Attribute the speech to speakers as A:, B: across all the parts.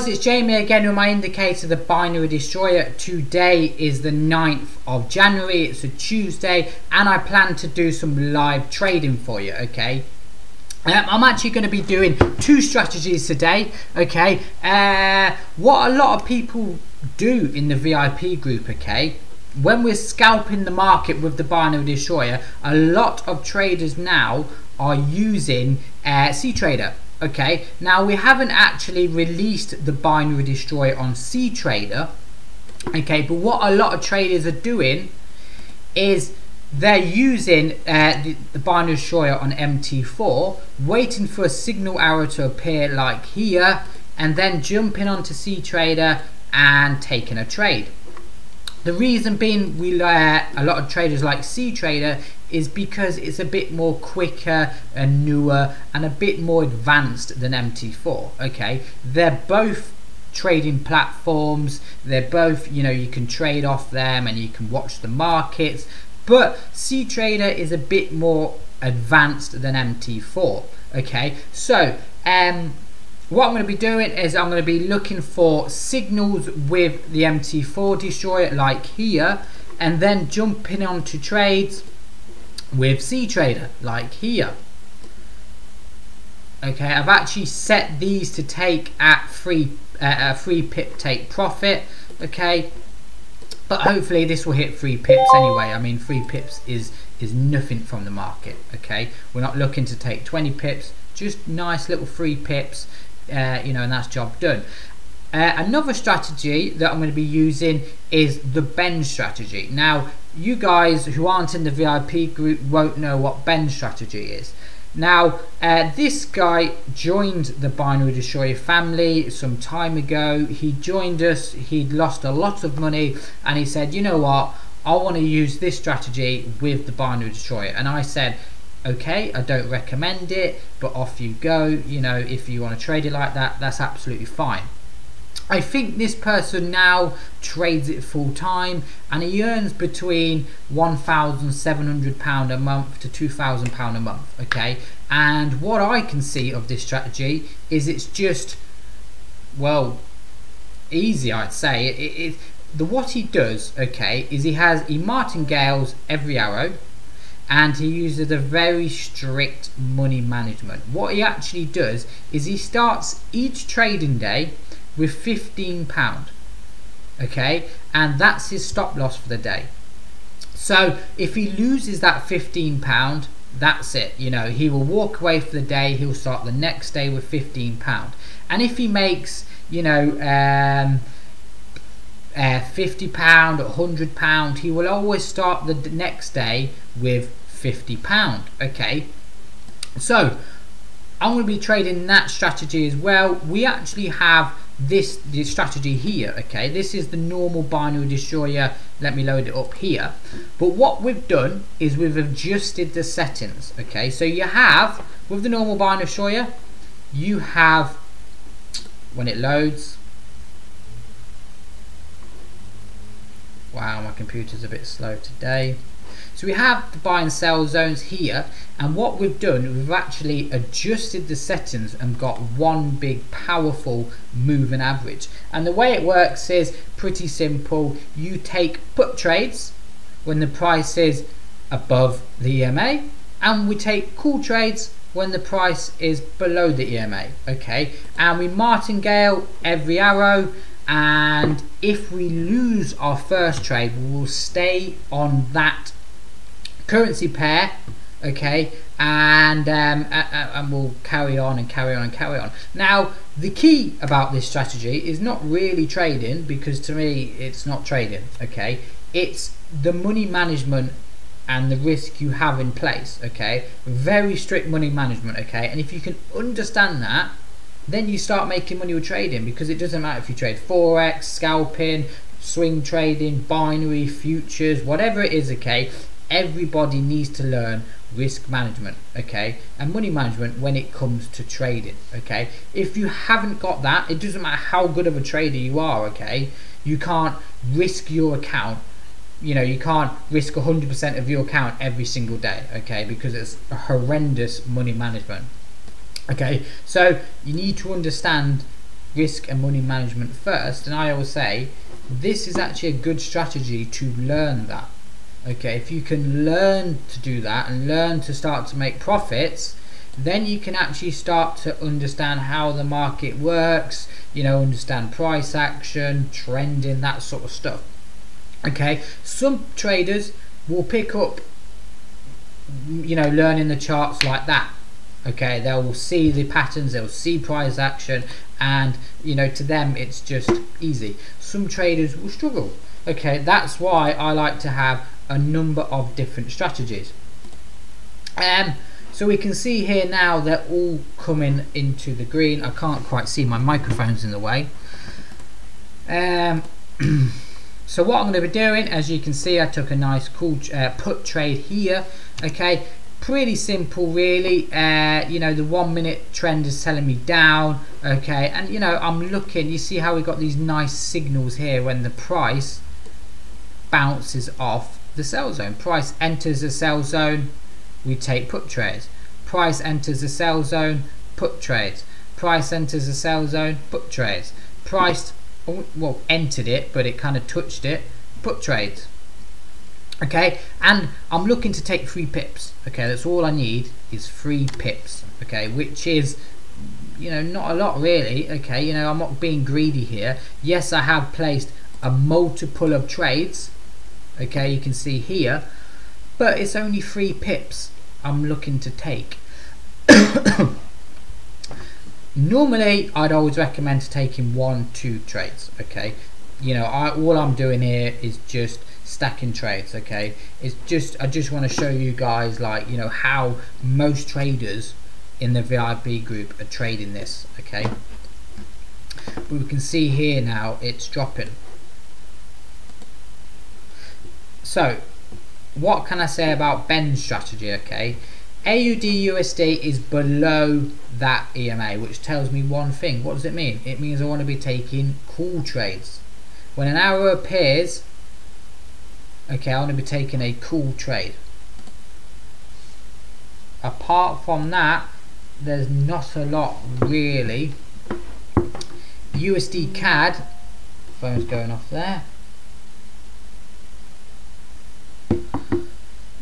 A: guys, it's Jamie again with my indicator, the Binary Destroyer. Today is the 9th of January, it's a Tuesday, and I plan to do some live trading for you, okay? I'm actually going to be doing two strategies today, okay? What a lot of people do in the VIP group, okay? When we're scalping the market with the Binary Destroyer, a lot of traders now are using ctrader. Okay, now we haven't actually released the Binary Destroyer on ctrader, okay, but what a lot of traders are doing is they're using the Binary Destroyer on MT4, waiting for a signal arrow to appear like here, and then jumping onto ctrader and taking a trade. The reason being a lot of traders like ctrader is because it's a bit more quicker and newer and a bit more advanced than MT4. Okay, they're both trading platforms, they're both, you know, you can trade off them and you can watch the markets, but ctrader is a bit more advanced than MT4. Okay, so what I'm going to be doing is I'm going to be looking for signals with the MT4 destroyer like here, and then jumping onto trades with ctrader like here. Okay, I've actually set these to take at a 3 pip take profit, okay, but hopefully this will hit 3 pips anyway. I mean, 3 pips is nothing from the market. Okay, we're not looking to take 20 pips, just nice little 3 pips, you know, and that's job done. Another strategy that I'm going to be using is the bend strategy. Now, you guys who aren't in the VIP group won't know what bend strategy is. Now, this guy joined the Binary Destroyer family some time ago. He joined us, he'd lost a lot of money, and he said, you know what, I want to use this strategy with the Binary Destroyer. And I said, okay, I don't recommend it, but off you go. You know, if you want to trade it like that, that's absolutely fine. I think this person now trades it full time, and he earns between £1,700 a month to £2,000 a month. Okay, and what I can see of this strategy is it's just, well, easy, I'd say. What he does, okay, is he martingales every arrow, and he uses a very strict money management. What he actually does is he starts each trading day with £15, okay, and that's his stop loss for the day. So if he loses that £15, that's it. You know, he will walk away for the day. He'll start the next day with £15, and if he makes, you know, £50 or £100, he will always start the next day with £50. Okay, so I'm going to be trading that strategy as well. We actually have this strategy here. Okay, this is the normal Binary Destroyer. Let me load it up here. But what we've done is we've adjusted the settings. Okay, so you have, with the normal Binary Destroyer, you have, when it loads, wow, my computer's a bit slow today. So we have the buy and sell zones here, and what we've done, we've actually adjusted the settings and got one big powerful moving average. And the way it works is pretty simple. You take put trades when the price is above the EMA, and we take call trades when the price is below the EMA. Okay, and we martingale every arrow, and if we lose our first trade, we will stay on that currency pair, okay, and we'll carry on and carry on and carry on. Now, the key about this strategy is not really trading, because to me it's not trading. Okay, it's the money management and the risk you have in place. Okay, very strict money management. Okay, and if you can understand that, then you start making money with trading, because it doesn't matter if you trade forex, scalping, swing trading, binary, futures, whatever it is. Okay, everybody needs to learn risk management, okay, and money management when it comes to trading. Okay, if you haven't got that, it doesn't matter how good of a trader you are. Okay, you can't risk your account. You know, you can't risk 100% of your account every single day. Okay, because it's a horrendous money management. Okay, so you need to understand risk and money management first, and I always say this is actually a good strategy to learn that. Okay, if you can learn to do that and learn to start to make profits, then you can actually start to understand how the market works, you know, understand price action, trending, that sort of stuff. Okay, some traders will pick up, you know, learning the charts like that. Okay, they'll see the patterns, they'll see price action, and you know, to them it's just easy. Some traders will struggle. Okay, that's why I like to have a number of different strategies. So we can see here now they're all coming into the green. I can't quite see, my microphone's in the way. So what I'm going to be doing, as you can see, I took a nice cool put trade here. Okay, pretty simple really. You know, the 1 minute trend is telling me down. Okay, and you know, I'm looking, you see how we got these nice signals here when the price bounces off the sell zone. Price enters the sell zone, we take put trades. Price enters the sell zone, put trades. Price enters the sell zone, put trades. Price, well, entered it, but it kind of touched it, put trades. Okay, and I'm looking to take 3 pips. Okay, that's all I need is 3 pips. Okay, which is, you know, not a lot really. Okay, you know, I'm not being greedy here. Yes, I have placed a multiple of trades. Okay, you can see here, but it's only 3 pips I'm looking to take. Normally I'd always recommend taking 1-2 trades. Okay, you know, all I'm doing here is just stacking trades. Okay, it's just, I just want to show you guys, like, you know, how most traders in the VIP group are trading this. Okay, but we can see here now it's dropping. So what can I say about Ben's strategy? Okay, AUD USD is below that EMA, which tells me one thing. What does it mean? It means I want to be taking call trades. When an arrow appears, okay, I want to be taking a call trade. Apart from that, there's not a lot really. USD CAD, phone's going off there.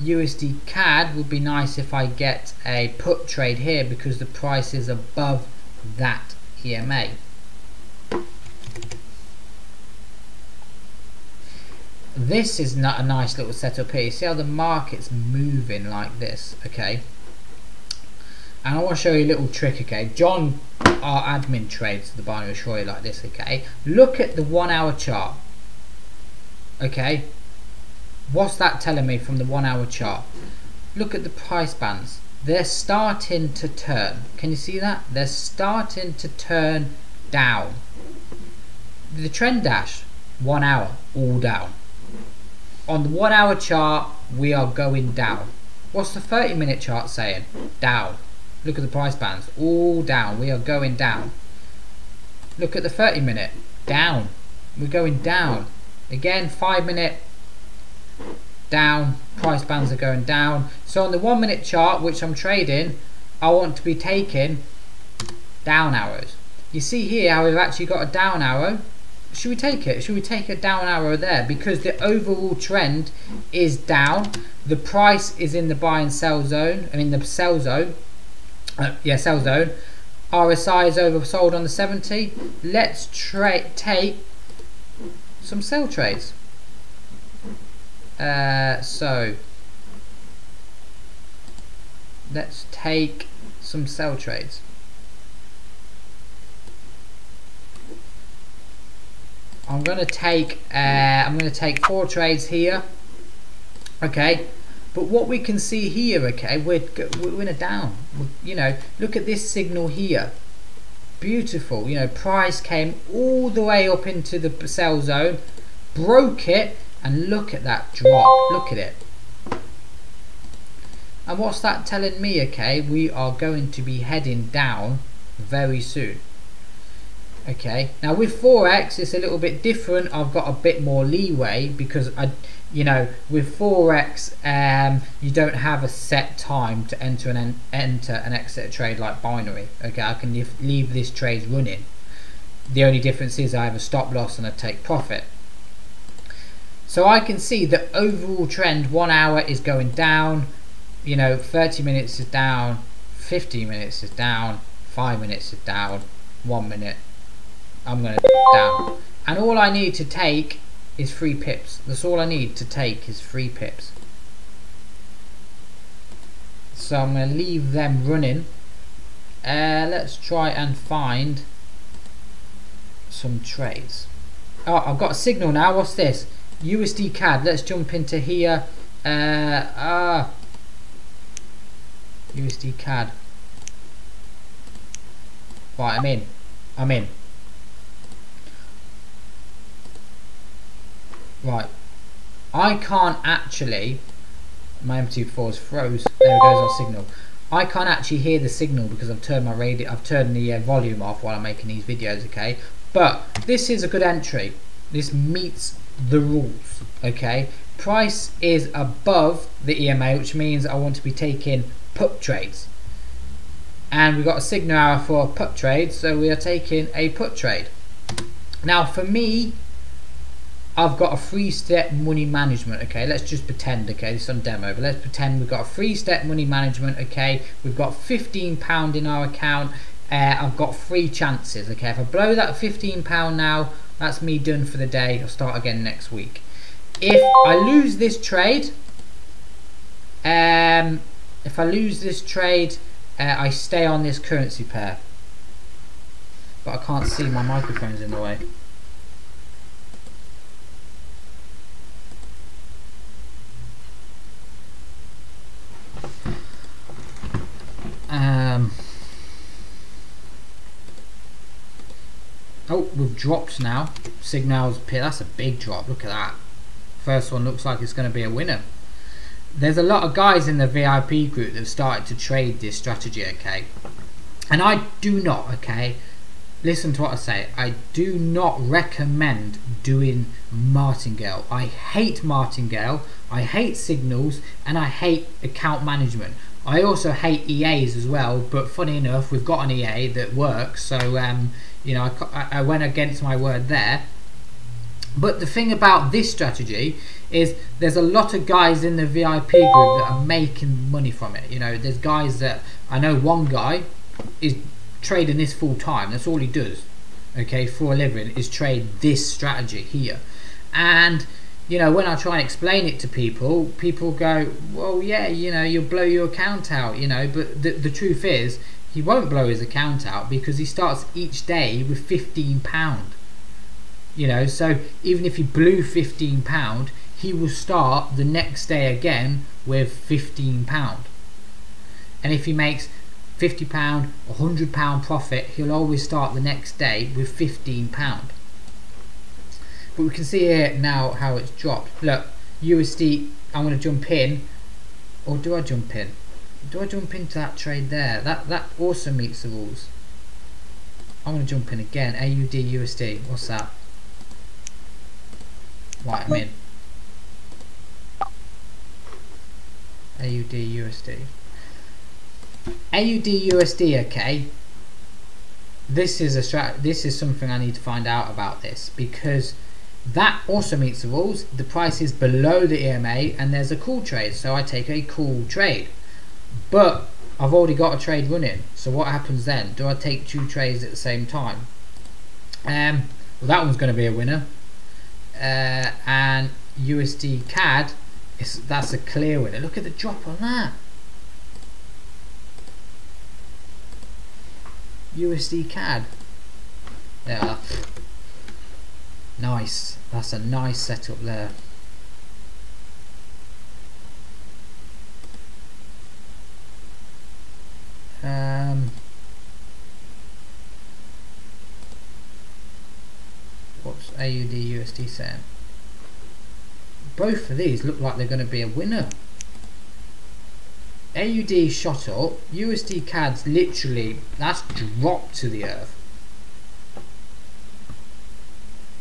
A: USD CAD would be nice if I get a put trade here because the price is above that EMA. This is not a nice little setup here. You see how the market's moving like this. Okay, and I want to show you a little trick. Okay, John, our admin, trades the binary destroyer like this. Okay, look at the 1 hour chart. Okay, what's that telling me from the 1 hour chart? Look at the price bands. They're starting to turn. Can you see that? They're starting to turn down. The trend dash, 1 hour, all down. On the 1 hour chart, we are going down. What's the 30-minute chart saying? Down. Look at the price bands, all down. We are going down. Look at the 30-minute, down. We're going down. Again, 5-minute, down. Price bands are going down. So on the 1 minute chart, which I'm trading, I want to be taking down arrows. You see here how we've actually got a down arrow. Should we take it? Should we take a down arrow there? Because the overall trend is down. The price is in the buy and sell zone. I mean the sell zone. Sell zone. RSI is oversold on the 70. Let's take some sell trades. So let's take some sell trades. I'm going to take 4 trades here. Okay, but what we can see here, okay, we're in a down. You know, look at this signal here. Beautiful. You know, price came all the way up into the sell zone, broke it, and look at that drop. Look at it. And what's that telling me? Okay, we are going to be heading down very soon. Okay, now with Forex it's a little bit different. I've got a bit more leeway because you know, with Forex you don't have a set time to enter and exit a trade like binary. Okay, I can leave this trade running. The only difference is I have a stop loss and a take profit. So I can see the overall trend 1 hour is going down, you know, 30 minutes is down, 15 minutes is down, 5 minutes is down, 1 minute I'm going to down. And all I need to take is 3 pips. That's all I need to take is 3 pips. So I'm going to leave them running. Let's try and find some trades. Oh, I've got a signal now. What's this? USD CAD. Let's jump into here. USD CAD. Right, I'm in. Right. I can't actually. My M24 is froze. There goes our signal. I can't actually hear the signal because I've turned my radio. I've turned the volume off while I'm making these videos. Okay, but this is a good entry. This meets the rules. Okay, price is above the EMA, which means I want to be taking put trades, and we've got a signal hour for a put trade, so we are taking a put trade. Now for me, I've got a 3-step money management. Okay, let's just pretend. Okay, this is on demo, but let's pretend we've got a 3-step money management. Okay, we've got £15 in our account. I've got 3 chances. Okay, if I blow that £15 now, that's me done for the day. I'll start again next week. If I lose this trade, I stay on this currency pair. But I can't see, my microphone's in the way. Oh, we've dropped now. Signals, that's a big drop. Look at that. First one looks like it's going to be a winner. There's a lot of guys in the VIP group that have started to trade this strategy, okay? And I do not, okay? Listen to what I say. I do not recommend doing martingale. I hate martingale. I hate signals, and I hate account management. I also hate EAs as well, but funny enough, we've got an EA that works, so you know, I went against my word there. But the thing about this strategy is there's a lot of guys in the VIP group that are making money from it. You know, there's guys that, I know one guy is trading this full time. That's all he does, okay, for a living, is trade this strategy here. And you know, when I try and explain it to people, people go, well, yeah, you know, you'll blow your account out, you know, but the truth is, he won't blow his account out because he starts each day with £15. You know, so even if he blew £15, he will start the next day again with £15. And if he makes £50, £100 profit, he'll always start the next day with £15. But we can see here now how it's dropped. Look, USD, I'm going to jump in. Or do I jump in? Do I jump into that trade there? That also meets the rules. I'm going to jump in again. AUD USD. What's that? Right, I'm in. AUD USD. AUD USD, okay. This is something I need to find out about this, because that also meets the rules. The price is below the EMA and there's a call trade, so I take a call trade. But I've already got a trade running, so what happens then? Do I take 2 trades at the same time? Well, that one's going to be a winner. And USD CAD, that's a clear winner. Look at the drop on that. USD CAD. Yeah. Nice. That's a nice setup there. What's AUD USD saying? Both of these look like they're going to be a winner. AUD shot up. USD CAD's literally, that's dropped to the earth.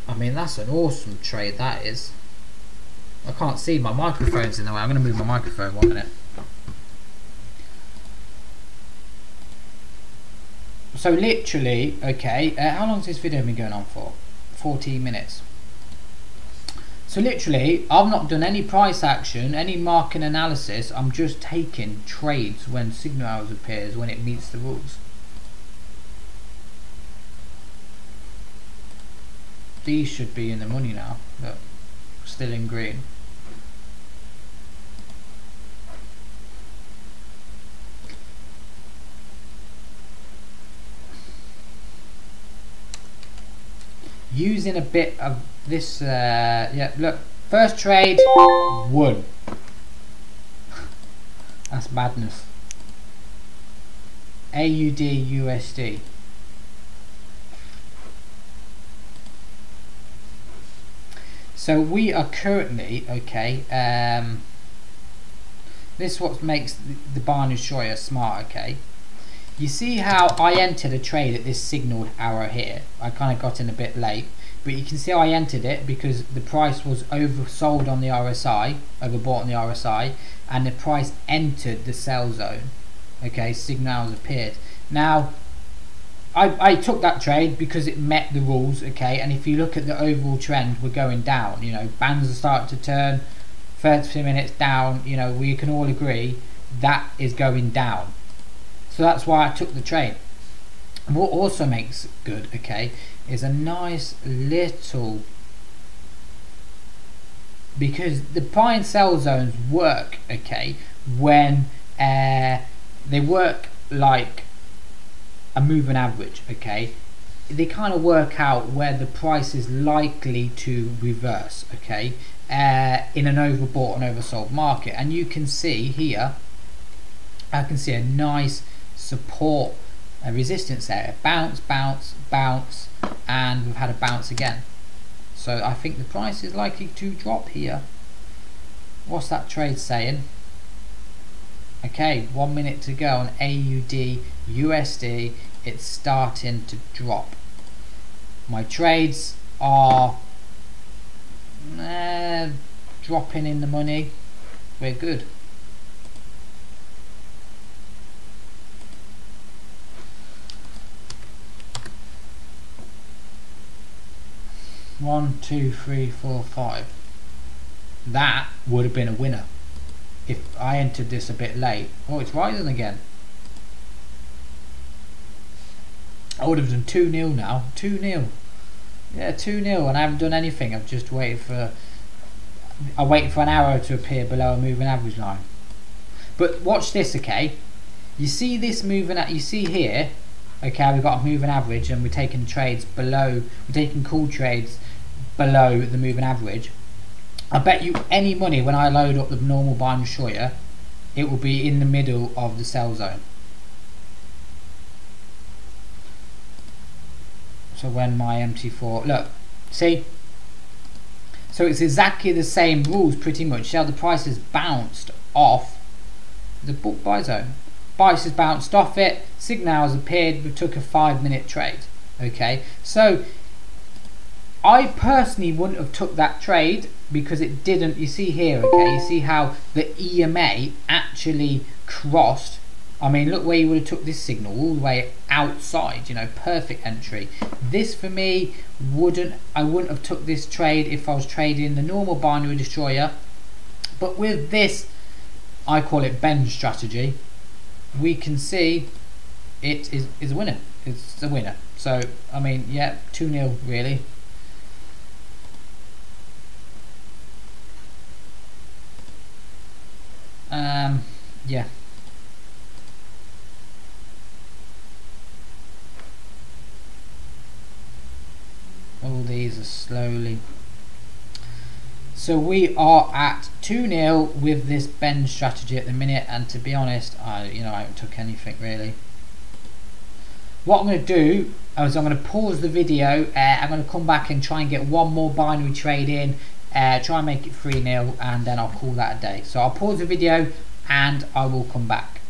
A: I mean, that's an awesome trade, that is. I can't see, my microphone's in the way. I'm going to move my microphone 1 minute. So literally, okay, how long has this video been going on for? 14 minutes. So literally, I've not done any price action, any market analysis. I'm just taking trades when signal hours appears, when it meets the rules. These should be in the money now, but still in green. Using a bit of this, yeah, look, first trade, won. That's madness. AUD USD. So we are currently, okay, this is what makes the binary destroyer smart, okay. You see how I entered a trade at this signal hour here. I kind of got in a bit late, but you can see how I entered it because the price was oversold on the RSI, overbought on the RSI, and the price entered the sell zone. Okay, signal hours appeared. Now, I took that trade because it met the rules, okay, and if you look at the overall trend, we're going down, you know, bands are starting to turn, 30 minutes down, you know, we can all agree that is going down. So that's why I took the trade. What also makes good, okay, is a nice little, because the buy and sell zones work, okay, when they work like a moving average, okay. They kind of work out where the price is likely to reverse, okay, in an overbought and oversold market. And you can see here, I can see a nice support, a resistance area, bounce, bounce, bounce, and we've had a bounce again. So I think the price is likely to drop here. What's that trade saying? Okay, 1 minute to go on AUD USD. It's starting to drop. My trades are dropping in the money. We're good. One, two, three, four, five. That would have been a winner if I entered this a bit late. Oh, it's rising again. I would have done 2-0 now. 2-0. Yeah, 2-0, and I haven't done anything. I've just waited for. I waited for an arrow to appear below a moving average line. But watch this, okay? You see this moving at. You see here. Okay, we've got a moving average, and we're taking trades below. We're taking call trades below the moving average. I bet you any money when I load up the normal binary destroyer, it will be in the middle of the sell zone. So when my MT4, look, see? So it's exactly the same rules pretty much. See how the price has bounced off the book buy zone. Price has bounced off it, signals appeared, we took a 5-minute trade. Okay, so I personally wouldn't have took that trade because it didn't. You see here, okay, you see how the EMA actually crossed. I mean, look where you would have took this signal all the way outside, you know, perfect entry. This for me I wouldn't have took this trade if I was trading the normal binary destroyer. But with this, I call it bend strategy, we can see it is a winner. It's a winner. So I mean, yeah, 2-0 really. Yeah. All these are slowly. So we are at 2-0 with this bend strategy at the minute, and to be honest, I haven't took anything really. What I'm going to do is I'm going to pause the video. I'm going to come back and try and get one more binary trade in, try and make it 3-0, and then I'll call that a day. So I'll pause the video and I will come back.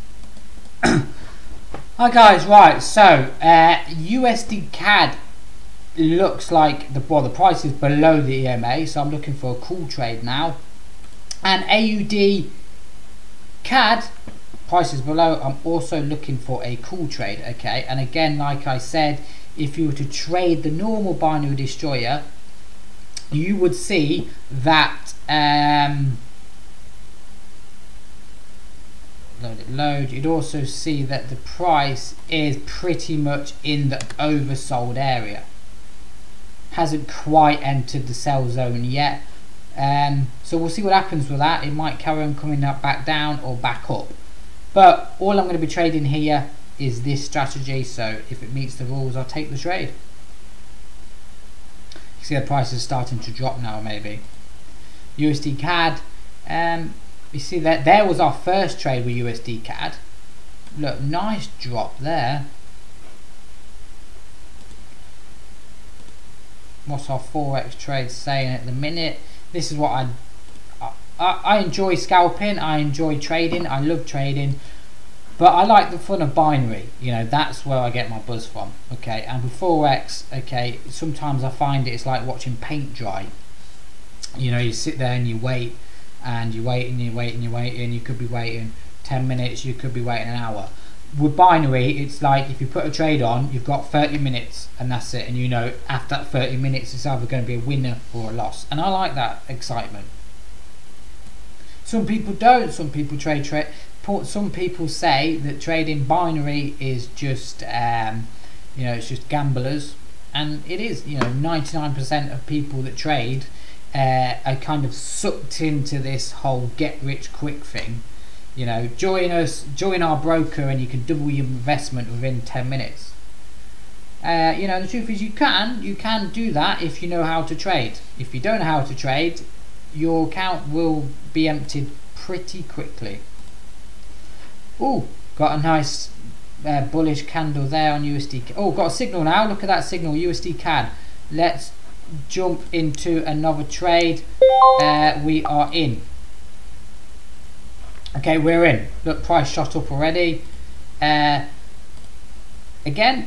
A: Hi guys, right, so USD CAD looks like the price is below the EMA, so I'm looking for a call trade now. And AUD CAD price is below, I'm also looking for a call trade. Okay, and again, like I said, if you were to trade the normal binary destroyer, you would see that load, you'd also see that the price is pretty much in the oversold area, hasn't quite entered the sell zone yet. So we'll see what happens with that. It might carry on coming up back down or back up, but all I'm going to be trading here is this strategy. So if it meets the rules, I'll take the trade. You see the price is starting to drop now. Maybe USD CAD, you see that there was our first trade with USD CAD. Look, nice drop there. What's our Forex trade saying at the minute? This is what I enjoy scalping, I enjoy trading, I love trading, but I like the fun of binary. You know, that's where I get my buzz from. Okay, and with Forex, okay, sometimes I find it's like watching paint dry. You know, you sit there and you wait and you wait and you wait and you wait, and you could be waiting 10 minutes, you could be waiting an hour. With binary, it's like if you put a trade on, you've got 30 minutes and that's it, and you know after that 30 minutes it's either going to be a winner or a loss, and I like that excitement. Some people don't. Some people some people say that trading binary is just you know, it's just gamblers, and it is. You know, 99% of people that trade are kind of sucked into this whole get rich quick thing. You know, join our broker and you can double your investment within 10 minutes. You know, the truth is you can do that if you know how to trade. If you don't know how to trade, your account will be emptied pretty quickly. Oh, got a nice bullish candle there on USD. Oh, got a signal now. Look at that signal, USD CAD. Let's jump into another trade. We are in. Okay, we're in. Look, price shot up already. Again,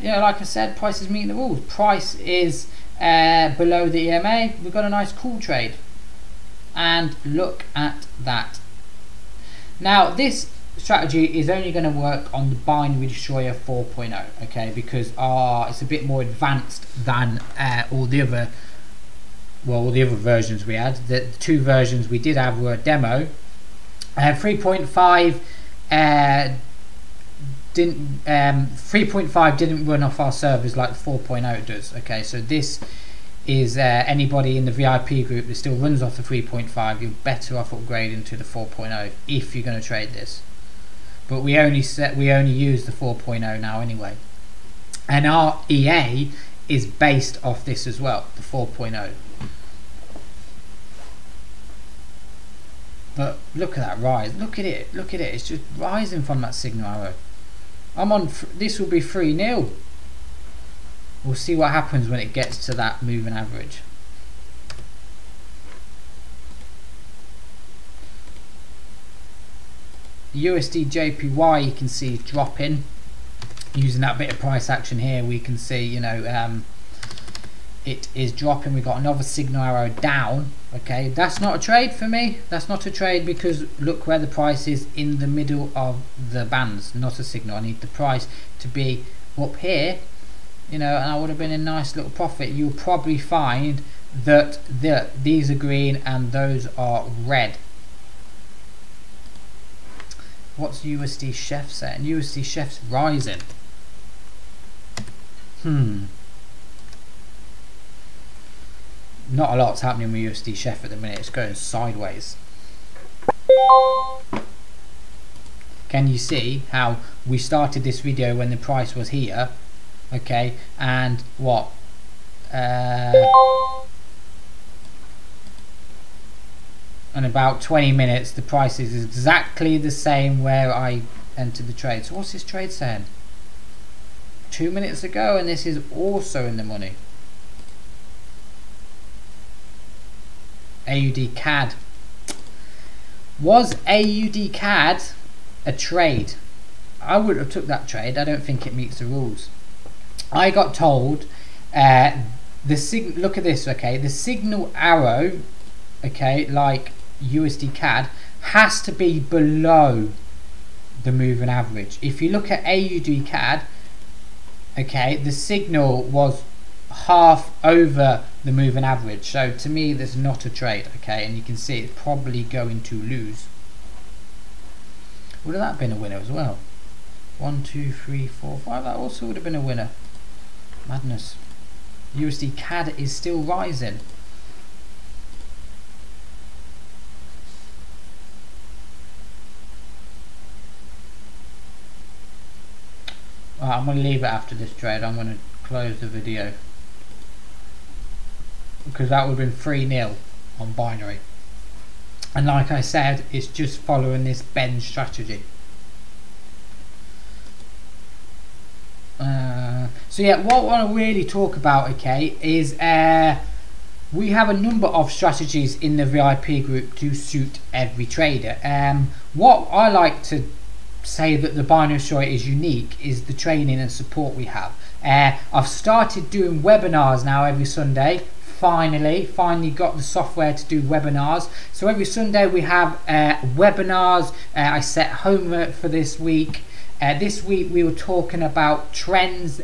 A: you know, like I said, price is meeting the rules. Price is below the EMA. We've got a nice cool trade. And look at that. Now, this strategy is only going to work on the binary destroyer 4.0, okay, because it's a bit more advanced than all the other versions we had. The two versions we did have were a demo. 3.5 didn't run off our servers like 4.0 does. Okay, so this is anybody in the VIP group that still runs off the 3.5, you're better off upgrading to the 4.0 if you're going to trade this. But we only use the 4.0 now anyway, and our EA is based off this as well, the 4.0. But look at that rise. Look at it. Look at it. It's just rising from that signal arrow. I'm on. This will be 3-0. We'll see what happens when it gets to that moving average. USD JPY, you can see dropping. Using that bit of price action here, we can see, you know, it is dropping. We've got another signal arrow down. Okay, that's not a trade for me. That's not a trade, because look where the price is, in the middle of the bands. Not a signal. I need the price to be up here, you know, and I would have been a nice little profit. You'll probably find that these are green and those are red. What's USD Chef saying? USD Chef's rising. Not a lot's happening with USD Chef at the minute. It's going sideways. Can you see how we started this video when the price was here? Okay, and what? In about 20 minutes, the price is exactly the same where I entered the trade. So what's this trade saying? 2 minutes ago, and this is also in the money. AUD CAD. Was AUD CAD a trade? I would have took that trade. I don't think it meets the rules. I got told look at this, okay, the signal arrow, okay, like USD CAD, has to be below the moving average. If you look at AUD CAD, okay, the signal was half over the moving average, so to me there's not a trade, okay, and you can see it's probably going to lose. Would have that been a winner as well? 1, 2, 3, 4, 5. That also would have been a winner. Madness. USD CAD is still rising. Right, I'm going to leave it after this trade. I'm going to close the video because that would have been 3-0 on binary. And like I said, it's just following this bend strategy. So yeah, what I want to really talk about, okay, is we have a number of strategies in the VIP group to suit every trader. What I like to say that the binary destroyer is unique is the training and support we have. I've started doing webinars now every Sunday. Finally got the software to do webinars. So every Sunday we have webinars. I set homework for this week. This week we were talking about trends.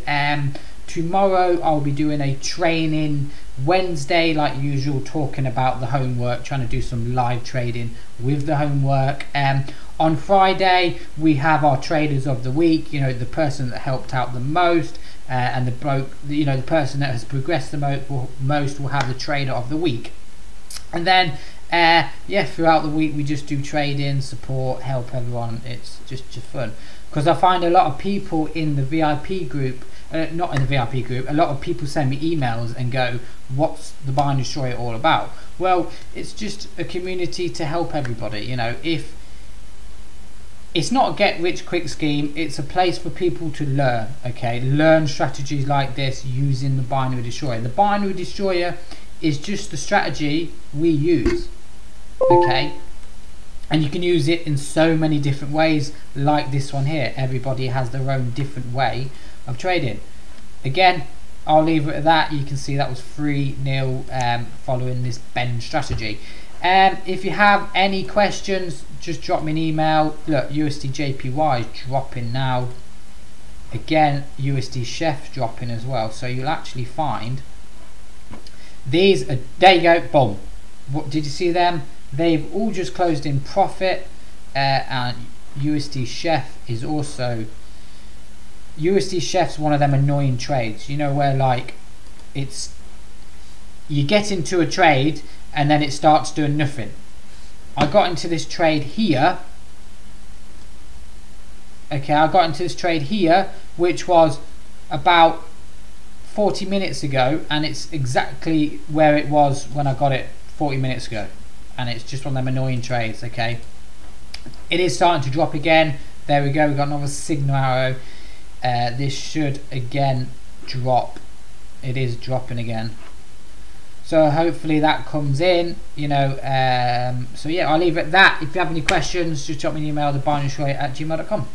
A: Tomorrow I'll be doing a training. Wednesday, like usual, talking about the homework, trying to do some live trading with the homework. On Friday we have our traders of the week, you know, the person that helped out the most, and the person that has progressed the most will have the trader of the week. And then yeah, throughout the week we just do trading, support, help everyone. It's just fun, because I find a lot of people in the VIP group, not in the VIP group, a lot of people send me emails and go, what's the binary destroyer all about? Well, it's just a community to help everybody. You know, if it's not a get rich quick scheme, it's a place for people to learn, okay, learn strategies like this using the binary destroyer. The binary destroyer is just the strategy we use, okay, and you can use it in so many different ways, like this one here. Everybody has their own different way of trading. Again, I'll leave it at that. You can see that was 3-0 following this bend strategy. If you have any questions, just drop me an email. Look, USD JPY is dropping now. Again, USD Chef's dropping as well. So you'll actually find these are, there you go, boom. What did you see them? They've all just closed in profit, and USD Chef is also, USD Chef's one of them annoying trades, you know, where like it's, you get into a trade and then it starts doing nothing. I got into this trade here, okay, I got into this trade here, which was about 40 minutes ago, and it's exactly where it was when I got it 40 minutes ago, and it's just one of them annoying trades, okay. It is starting to drop again. There we go, we've got another signal arrow. This should again drop. It is dropping again, so hopefully that comes in, you know. So yeah, I'll leave it at that. If you have any questions, just drop me an email, thebinarydestroyer@gmail.com.